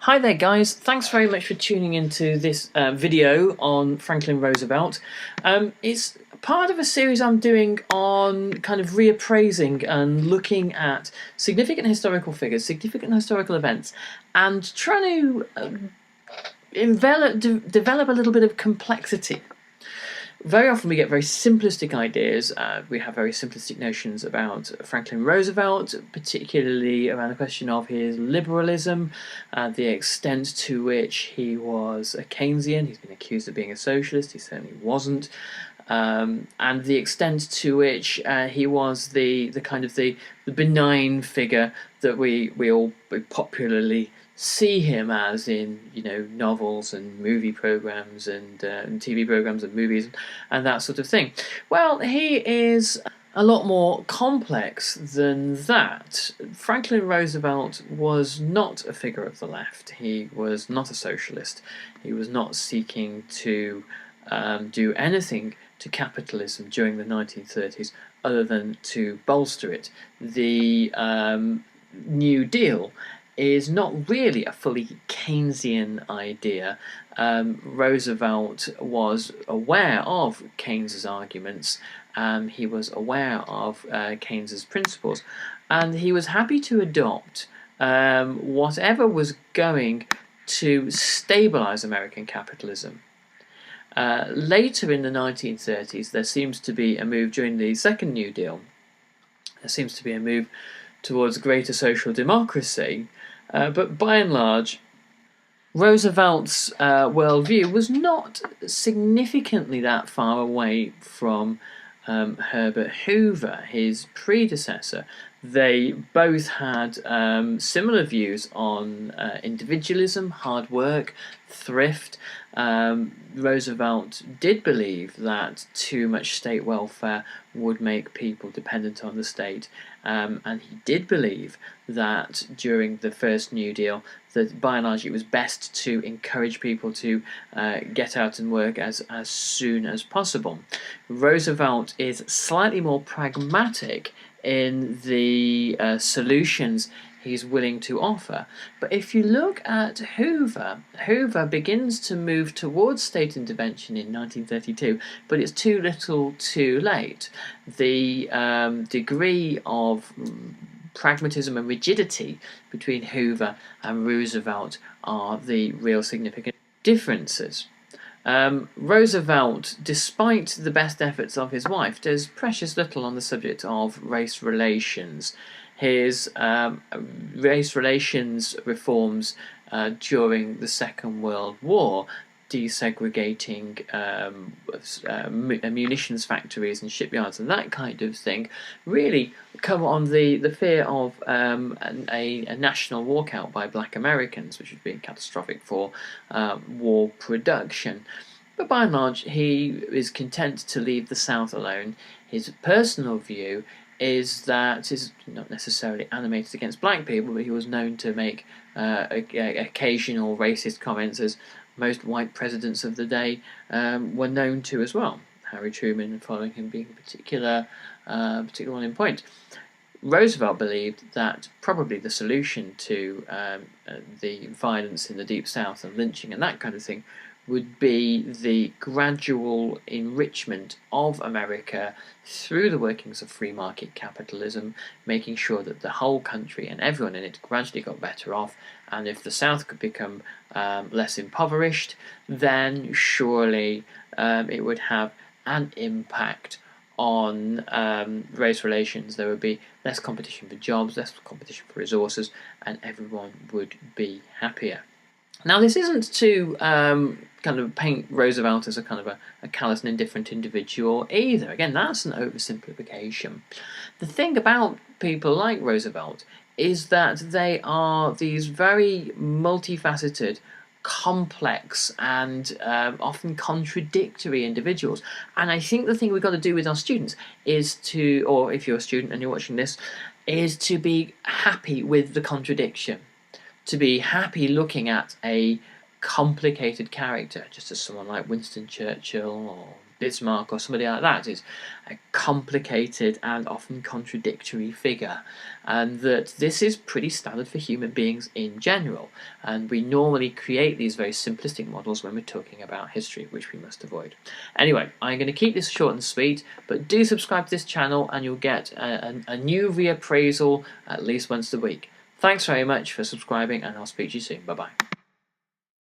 Hi there guys, thanks very much for tuning into this video on Franklin Roosevelt. It's part of a series I'm doing on kind of reappraising and looking at significant historical figures, significant historical events, and trying to develop a little bit of complexity. Very often we get very simplistic ideas. We have very simplistic notions about Franklin Roosevelt, particularly around the question of his liberalism, the extent to which he was a Keynesian. He's been accused of being a socialist. He certainly wasn't. And the extent to which he was the benign figure that we all popularly see him as in novels and movie programs and TV programs and movies and that sort of thing. Well, he is a lot more complex than that. Franklin Roosevelt was not a figure of the left. He was not a socialist. He was not seeking to do anything to capitalism during the 1930s other than to bolster it. The New Deal is not really a fully Keynesian idea. Roosevelt was aware of Keynes's arguments, he was aware of Keynes's principles, and he was happy to adopt whatever was going to stabilise American capitalism. Later in the 1930s, there seems to be a move during the Second New Deal. There seems to be a move towards greater social democracy, but by and large, Roosevelt's worldview was not significantly that far away from Herbert Hoover, his predecessor. They both had similar views on individualism, hard work, thrift. Roosevelt did believe that too much state welfare would make people dependent on the state, and he did believe that during the first New Deal that by and large it was best to encourage people to get out and work as soon as possible. Roosevelt is slightly more pragmatic in the solutions he's willing to offer. But if you look at Hoover, Hoover begins to move towards state intervention in 1932, but it's too little too late. The degree of pragmatism and rigidity between Hoover and Roosevelt are the real significant differences. Roosevelt, despite the best efforts of his wife, does precious little on the subject of race relations. His race relations reforms during the Second World War, desegregating munitions factories and shipyards and that kind of thing, really come on the fear of a national walkout by black Americans, which would be catastrophic for war production. But by and large, he is content to leave the South alone. His personal view is that is not necessarily animated against black people, but he was known to make occasional racist comments, as most white presidents of the day were known to as well. Harry Truman and following him being a particular one in point. Roosevelt believed that probably the solution to the violence in the Deep South and lynching and that kind of thing would be the gradual enrichment of America through the workings of free market capitalism, making sure that the whole country and everyone in it gradually got better off. And if the South could become less impoverished, then surely it would have an impact on race relations. There would be less competition for jobs, less competition for resources, and everyone would be happier. Now, this isn't to kind of paint Roosevelt as a kind of a callous and indifferent individual either. Again, that's an oversimplification. The thing about people like Roosevelt is that they are these very multifaceted, complex and often contradictory individuals. And I think the thing we've got to do with our students is to, or if you're a student and you're watching this, is to be happy with the contradiction. To be happy looking at a complicated character, just as someone like Winston Churchill or Bismarck or somebody like that is a complicated and often contradictory figure, and that this is pretty standard for human beings in general, and we normally create these very simplistic models when we're talking about history, which we must avoid. Anyway, I'm going to keep this short and sweet, but do subscribe to this channel and you'll get a new reappraisal at least once a week. Thanks very much for subscribing, and I'll speak to you soon. Bye bye.